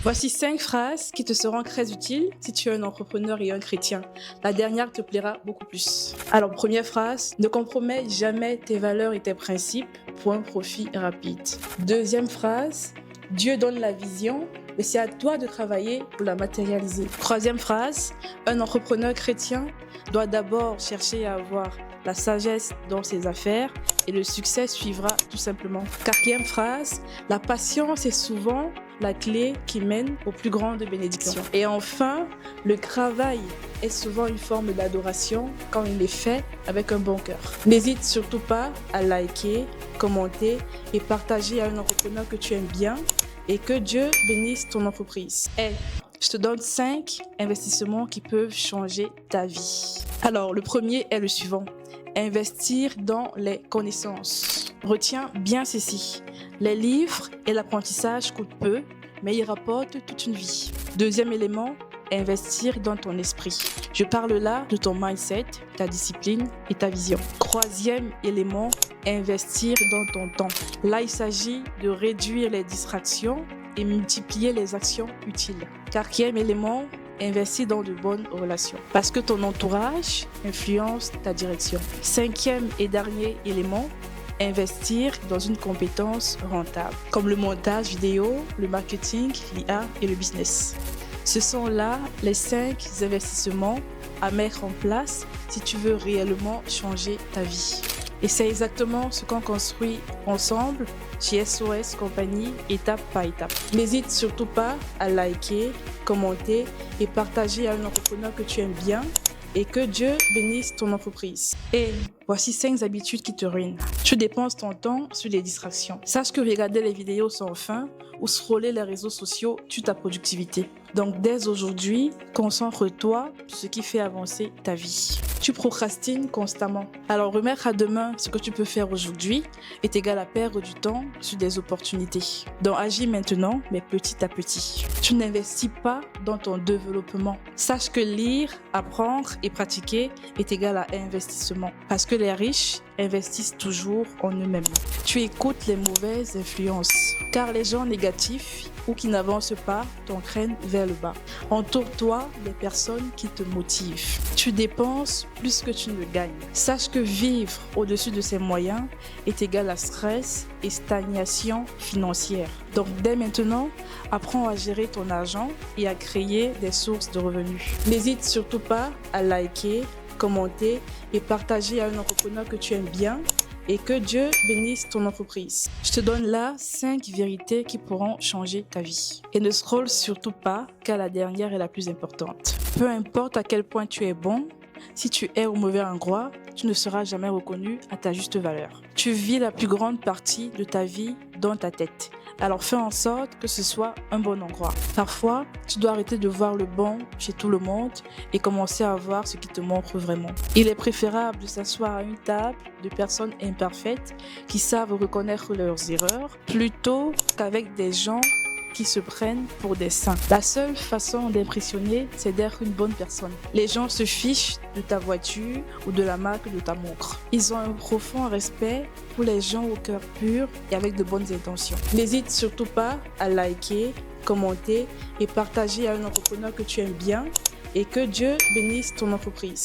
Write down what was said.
Voici 5 phrases qui te seront très utiles si tu es un entrepreneur et un chrétien. La dernière te plaira beaucoup plus. Alors, première phrase, ne compromets jamais tes valeurs et tes principes pour un profit rapide. Deuxième phrase, Dieu donne la vision, mais c'est à toi de travailler pour la matérialiser. Troisième phrase, un entrepreneur chrétien doit d'abord chercher à avoir la sagesse dans ses affaires et le succès suivra tout simplement. Quatrième phrase, la patience est souvent la clé qui mène aux plus grandes bénédictions. Et enfin, le travail est souvent une forme d'adoration quand il est fait avec un bon cœur. N'hésite surtout pas à liker, commenter et partager à un entrepreneur que tu aimes bien et que Dieu bénisse ton entreprise. Je te donne 5 investissements qui peuvent changer ta vie. Alors, le premier est le suivant. Investir dans les connaissances. Retiens bien ceci. Les livres et l'apprentissage coûtent peu, mais ils rapportent toute une vie. Deuxième élément, investir dans ton esprit. Je parle là de ton mindset, ta discipline et ta vision. Troisième élément, investir dans ton temps. Là, il s'agit de réduire les distractions et multiplier les actions utiles. Quatrième élément, investir dans de bonnes relations parce que ton entourage influence ta direction. Cinquième et dernier élément, investir dans une compétence rentable comme le montage vidéo, le marketing, l'IA et le business. Ce sont là les 5 investissements à mettre en place si tu veux réellement changer ta vie. Et c'est exactement ce qu'on construit ensemble chez SOS Compagnie, étape par étape. N'hésite surtout pas à liker, commenter et partager à un entrepreneur que tu aimes bien et que Dieu bénisse ton entreprise. Et voici 5 habitudes qui te ruinent. Tu dépenses ton temps sur les distractions. Sache que regarder les vidéos sans fin ou scroller les réseaux sociaux tue ta productivité. Donc dès aujourd'hui, concentre-toi sur ce qui fait avancer ta vie. Tu procrastines constamment. Alors remettre à demain ce que tu peux faire aujourd'hui est égal à perdre du temps sur des opportunités. Donc agis maintenant, mais petit à petit. Tu n'investis pas dans ton développement. Sache que lire, apprendre et pratiquer est égal à investissement. Parce que les riches investissent toujours en eux-mêmes. Tu écoutes les mauvaises influences, car les gens négatifs ou qui n'avancent pas t'entraînent vers le bas. Entoure-toi des personnes qui te motivent. Tu dépenses plus que tu ne gagnes. Sache que vivre au-dessus de ses moyens est égal à stress et stagnation financière. Donc dès maintenant, apprends à gérer ton argent et à créer des sources de revenus. N'hésite surtout pas à liker, commenter et partager à un entrepreneur que tu aimes bien et que Dieu bénisse ton entreprise. Je te donne là 5 vérités qui pourront changer ta vie. Et ne scrolle surtout pas, car la dernière est la plus importante. Peu importe à quel point tu es bon, si tu es au mauvais endroit, tu ne seras jamais reconnu à ta juste valeur. Tu vis la plus grande partie de ta vie dans ta tête. Alors fais en sorte que ce soit un bon endroit. Parfois, tu dois arrêter de voir le bon chez tout le monde et commencer à voir ce qui te montre vraiment. Il est préférable de s'asseoir à une table de personnes imparfaites qui savent reconnaître leurs erreurs plutôt qu'avec des gens qui se prennent pour des saints. La seule façon d'impressionner, c'est d'être une bonne personne. Les gens se fichent de ta voiture ou de la marque de ta montre. Ils ont un profond respect pour les gens au cœur pur et avec de bonnes intentions. N'hésite surtout pas à liker, commenter et partager à un entrepreneur que tu aimes bien et que Dieu bénisse ton entreprise.